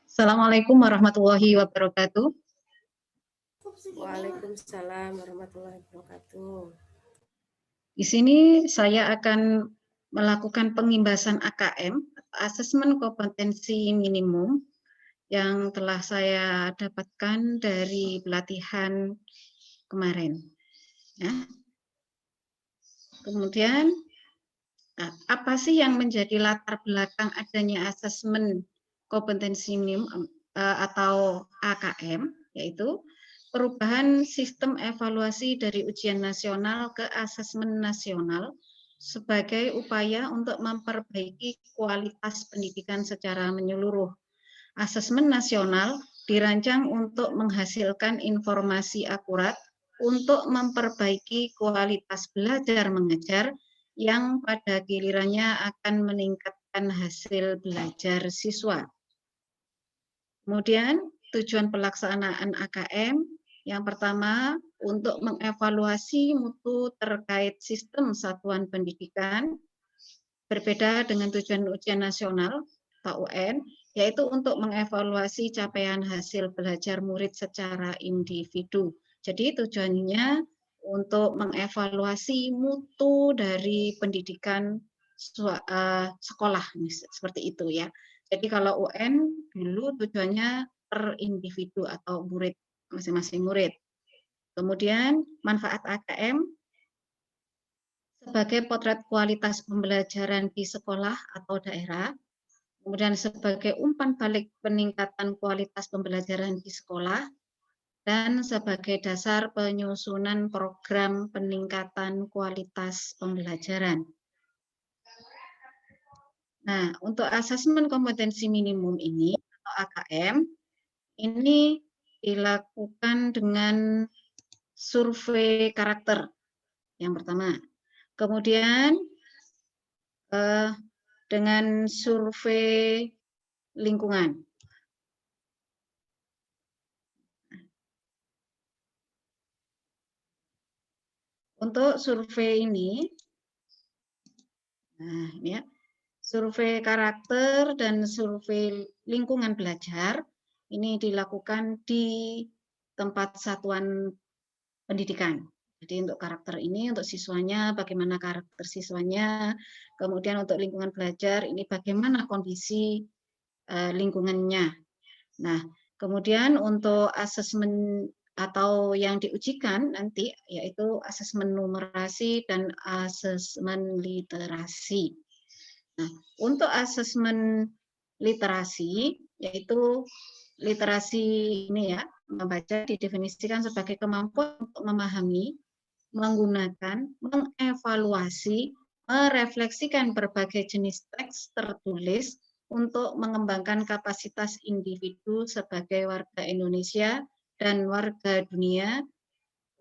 Assalamualaikum warahmatullahi wabarakatuh. Waalaikumsalam warahmatullahi wabarakatuh. Di sini saya akan melakukan pengimbasan AKM, asesmen kompetensi minimum, yang telah saya dapatkan dari pelatihan kemarin. Ya. Kemudian, apa sih yang menjadi latar belakang adanya asesmen kompetensi minimum atau AKM, yaitu perubahan sistem evaluasi dari ujian nasional ke asesmen nasional sebagai upaya untuk memperbaiki kualitas pendidikan secara menyeluruh. Asesmen nasional dirancang untuk menghasilkan informasi akurat untuk memperbaiki kualitas belajar mengajar yang pada gilirannya akan meningkatkan hasil belajar siswa. Kemudian tujuan pelaksanaan AKM yang pertama untuk mengevaluasi mutu terkait sistem satuan pendidikan, berbeda dengan tujuan ujian nasional atau UN, yaitu untuk mengevaluasi capaian hasil belajar murid secara individu. Jadi tujuannya untuk mengevaluasi mutu dari pendidikan sekolah, seperti itu ya. Jadi kalau UN dulu tujuannya per individu atau murid, masing-masing murid. Kemudian manfaat AKM sebagai potret kualitas pembelajaran di sekolah atau daerah, kemudian sebagai umpan balik peningkatan kualitas pembelajaran di sekolah, dan sebagai dasar penyusunan program peningkatan kualitas pembelajaran. Nah, untuk asesmen kompetensi minimum ini, atau AKM, ini dilakukan dengan survei karakter yang pertama. Kemudian dengan survei lingkungan. Untuk survei ini, nah ini ya, survei karakter dan survei lingkungan belajar ini dilakukan di tempat satuan pendidikan. Jadi untuk karakter ini, untuk siswanya, bagaimana karakter siswanya, kemudian untuk lingkungan belajar, ini bagaimana kondisi lingkungannya. Nah, kemudian untuk asesmen atau yang diujikan nanti yaitu asesmen numerasi dan asesmen literasi. Nah, untuk asesmen literasi yaitu literasi ini ya, membaca didefinisikan sebagai kemampuan untuk memahami, menggunakan, mengevaluasi, merefleksikan berbagai jenis teks tertulis untuk mengembangkan kapasitas individu sebagai warga Indonesia dan warga dunia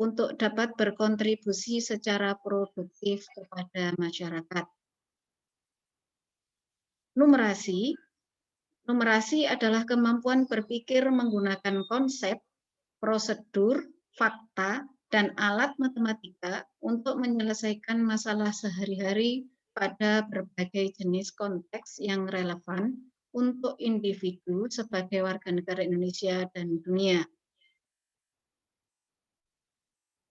untuk dapat berkontribusi secara produktif kepada masyarakat. Numerasi adalah kemampuan berpikir menggunakan konsep, prosedur, fakta, dan alat matematika untuk menyelesaikan masalah sehari-hari pada berbagai jenis konteks yang relevan untuk individu sebagai warga negara Indonesia dan dunia.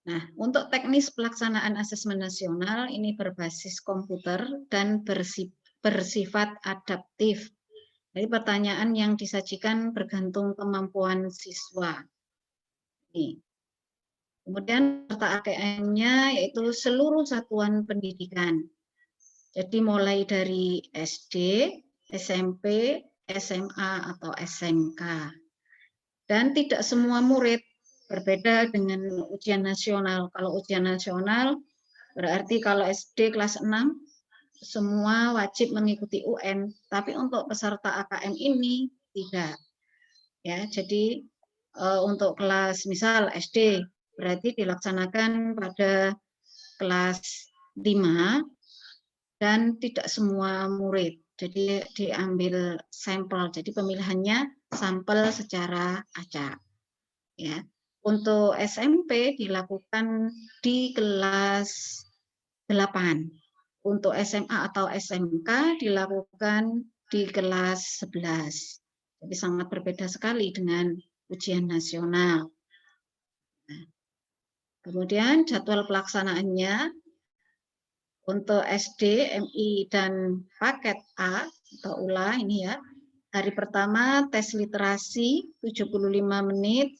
Nah, untuk teknis pelaksanaan asesmen nasional ini berbasis komputer dan bersifat adaptif. Jadi pertanyaan yang disajikan bergantung kemampuan siswa. Nih. Kemudian peserta AKM-nya yaitu seluruh satuan pendidikan. Jadi mulai dari SD, SMP, SMA, atau SMK. Dan tidak semua murid, berbeda dengan ujian nasional. Kalau ujian nasional berarti kalau SD kelas 6 semua wajib mengikuti UN, tapi untuk peserta AKM ini tidak. Ya, jadi untuk kelas misal SD berarti dilaksanakan pada kelas 5 dan tidak semua murid. Jadi diambil sampel. Jadi pemilihannya sampel secara acak. Ya. Untuk SMP dilakukan di kelas 8. Untuk SMA atau SMK dilakukan di kelas 11. Jadi sangat berbeda sekali dengan ujian nasional. Nah, kemudian jadwal pelaksanaannya untuk SD, MI, dan paket A atau ULA ini ya. Hari pertama tes literasi 75 menit,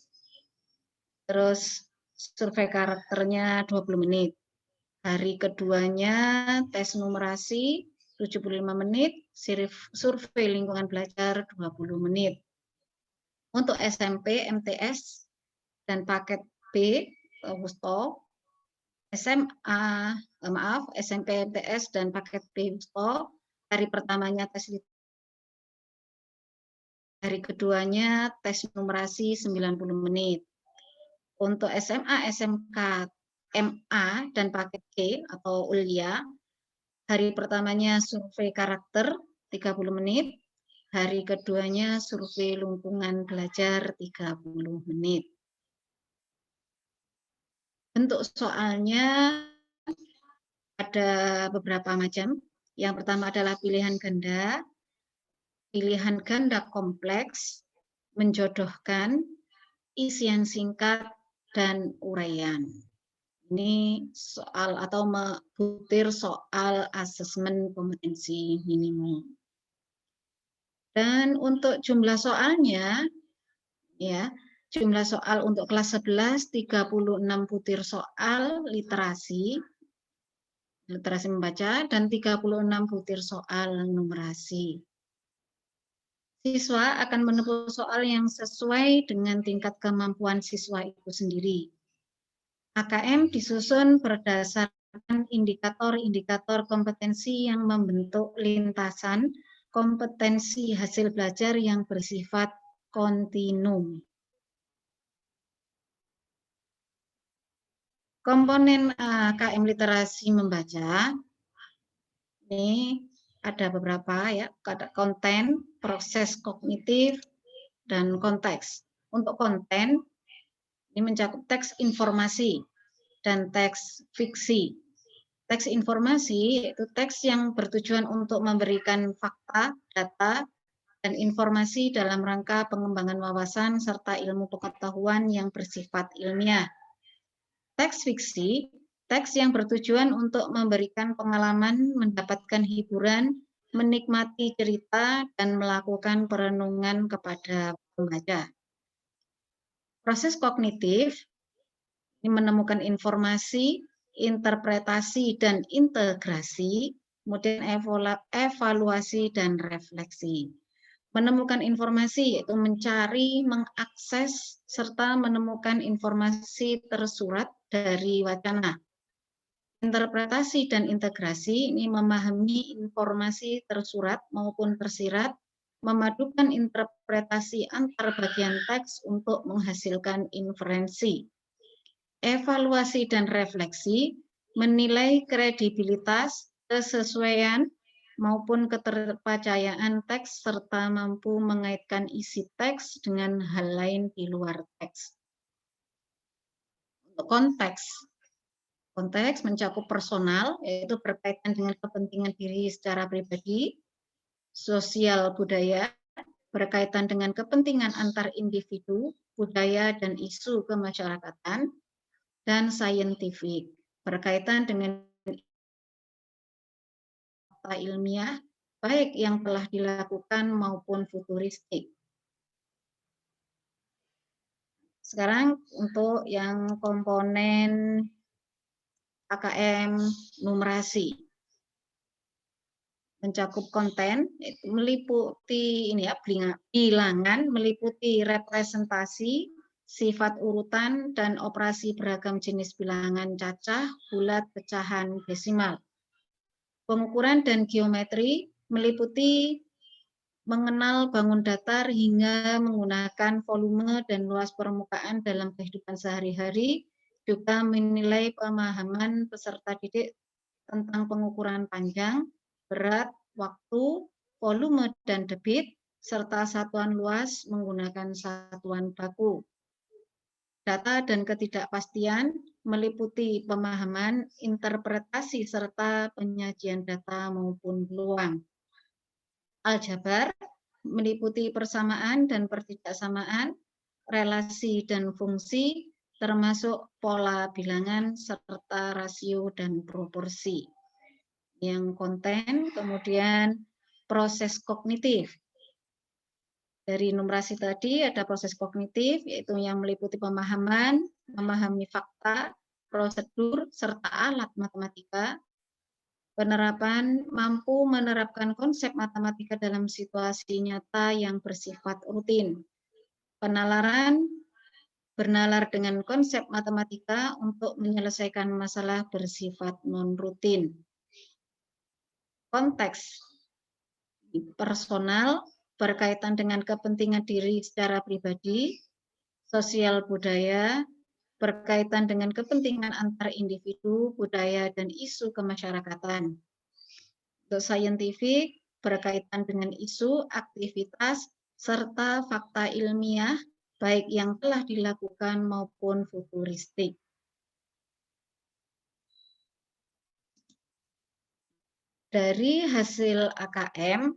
terus survei karakternya 20 menit. Hari keduanya tes numerasi 75 menit, survei lingkungan belajar 20 menit. Untuk SMP, MTS, dan paket B, WUSTO, SMA, SMP, MTS, dan paket B WUSTO, hari pertamanya tes literasi, hari keduanya tes numerasi 90 menit. Untuk SMA, SMK, MA, dan paket G atau ULIA, hari pertamanya survei karakter 30 menit, hari keduanya survei lingkungan belajar 30 menit. Bentuk soalnya ada beberapa macam. Yang pertama adalah pilihan ganda kompleks, menjodohkan, isian singkat, dan uraian. Ini soal atau butir soal asesmen kompetensi minimum. Dan untuk jumlah soalnya, ya, jumlah soal untuk kelas 11 36 butir soal literasi membaca, dan 36 butir soal numerasi. Siswa akan menempuh soal yang sesuai dengan tingkat kemampuan siswa itu sendiri. AKM disusun berdasarkan indikator-indikator kompetensi yang membentuk lintasan kompetensi hasil belajar yang bersifat kontinum. Komponen AKM literasi membaca, ini ada beberapa ya, konten, proses kognitif, dan konteks. Untuk konten, ini mencakup teks informasi dan teks fiksi. Teks informasi yaitu teks yang bertujuan untuk memberikan fakta, data, dan informasi dalam rangka pengembangan wawasan serta ilmu pengetahuan yang bersifat ilmiah. Teks fiksi, teks yang bertujuan untuk memberikan pengalaman, mendapatkan hiburan, menikmati cerita, dan melakukan perenungan kepada pembaca. Proses kognitif ini menemukan informasi, interpretasi, dan integrasi, kemudian evaluasi dan refleksi. Menemukan informasi yaitu mencari, mengakses, serta menemukan informasi tersurat dari wacana. Interpretasi dan integrasi ini memahami informasi tersurat maupun tersirat, memadukan interpretasi antar bagian teks untuk menghasilkan inferensi. Evaluasi dan refleksi menilai kredibilitas, kesesuaian, maupun keterpercayaan teks serta mampu mengaitkan isi teks dengan hal lain di luar teks. Untuk konteks mencakup personal, yaitu berkaitan dengan kepentingan diri secara pribadi, sosial budaya, berkaitan dengan kepentingan antar individu, budaya, dan isu kemasyarakatan, dan saintifik, berkaitan dengan fakta ilmiah, baik yang telah dilakukan maupun futuristik. Sekarang untuk yang komponen AKM numerasi. Mencakup konten, meliputi ini ya, bilangan, meliputi representasi, sifat urutan, dan operasi beragam jenis bilangan cacah, bulat, pecahan, desimal. Pengukuran dan geometri meliputi mengenal bangun datar hingga menggunakan volume dan luas permukaan dalam kehidupan sehari-hari, juga menilai pemahaman peserta didik tentang pengukuran panjang, berat, waktu, volume, dan debit, serta satuan luas menggunakan satuan baku. Data dan ketidakpastian meliputi pemahaman, interpretasi, serta penyajian data maupun peluang. aljabar, meliputi persamaan dan pertidaksamaan, relasi dan fungsi, termasuk pola bilangan serta rasio dan proporsi. Yang konten, kemudian proses kognitif. Dari numerasi tadi ada proses kognitif, yaitu yang meliputi pemahaman, memahami fakta, prosedur, serta alat matematika. Penerapan mampu menerapkan konsep matematika dalam situasi nyata yang bersifat rutin. Penalaran bernalar dengan konsep matematika untuk menyelesaikan masalah bersifat non-rutin. Konteks personal berkaitan dengan kepentingan diri secara pribadi, sosial budaya, berkaitan dengan kepentingan antar individu, budaya, dan isu kemasyarakatan. Untuk saintifik, berkaitan dengan isu, aktivitas, serta fakta ilmiah, baik yang telah dilakukan maupun futuristik. Dari hasil AKM,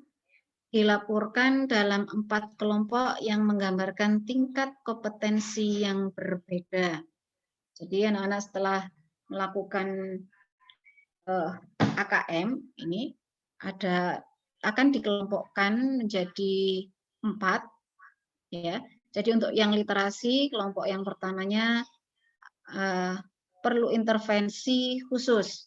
dilaporkan dalam 4 kelompok yang menggambarkan tingkat kompetensi yang berbeda. Jadi anak-anak setelah melakukan AKM ini akan dikelompokkan menjadi 4, ya. Jadi untuk yang literasi, kelompok yang pertamanya perlu intervensi khusus.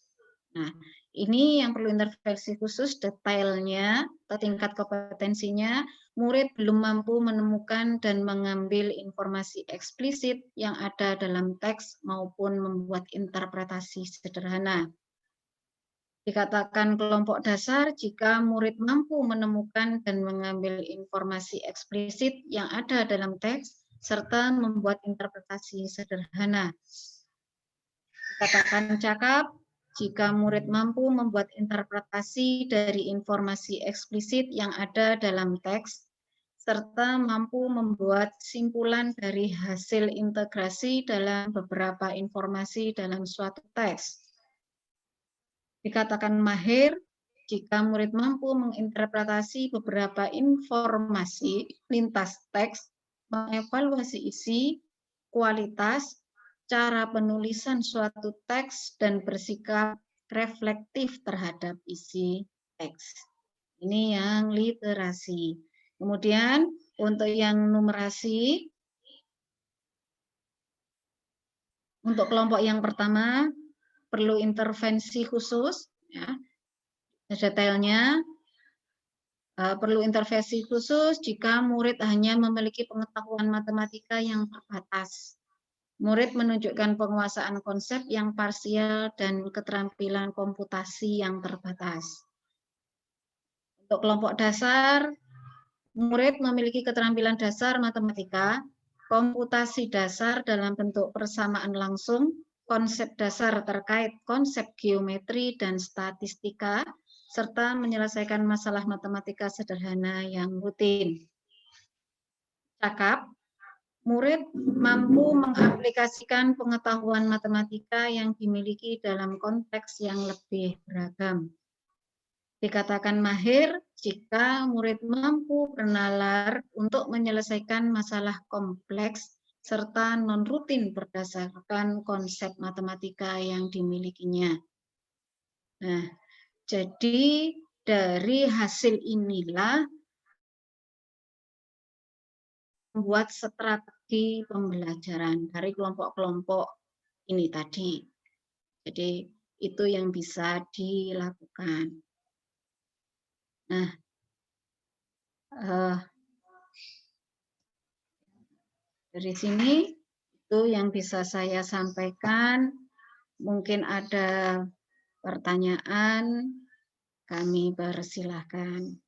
Nah, ini yang perlu intervensi khusus, detailnya atau tingkat kompetensinya, murid belum mampu menemukan dan mengambil informasi eksplisit yang ada dalam teks maupun membuat interpretasi sederhana. Dikatakan kelompok dasar jika murid mampu menemukan dan mengambil informasi eksplisit yang ada dalam teks serta membuat interpretasi sederhana. Dikatakan cakap jika murid mampu membuat interpretasi dari informasi eksplisit yang ada dalam teks, serta mampu membuat simpulan dari hasil integrasi dalam beberapa informasi dalam suatu teks. Dikatakan mahir jika murid mampu menginterpretasi beberapa informasi lintas teks, mengevaluasi isi, kualitas, cara penulisan suatu teks, dan bersikap reflektif terhadap isi teks. Ini yang literasi. Kemudian untuk yang numerasi, untuk kelompok yang pertama perlu intervensi khusus, ya. Detailnya perlu intervensi khusus jika murid hanya memiliki pengetahuan matematika yang terbatas. Murid menunjukkan penguasaan konsep yang parsial dan keterampilan komputasi yang terbatas. Untuk kelompok dasar, murid memiliki keterampilan dasar matematika, komputasi dasar dalam bentuk persamaan langsung, konsep dasar terkait konsep geometri dan statistika, serta menyelesaikan masalah matematika sederhana yang rutin. Cakap, murid mampu mengaplikasikan pengetahuan matematika yang dimiliki dalam konteks yang lebih beragam. Dikatakan mahir jika murid mampu bernalar untuk menyelesaikan masalah kompleks serta non-rutin berdasarkan konsep matematika yang dimilikinya. Nah, jadi dari hasil inilah membuat strategi pembelajaran dari kelompok-kelompok ini tadi. Jadi itu yang bisa dilakukan. Nah, dari sini itu yang bisa saya sampaikan. Mungkin ada pertanyaan, kami persilahkan.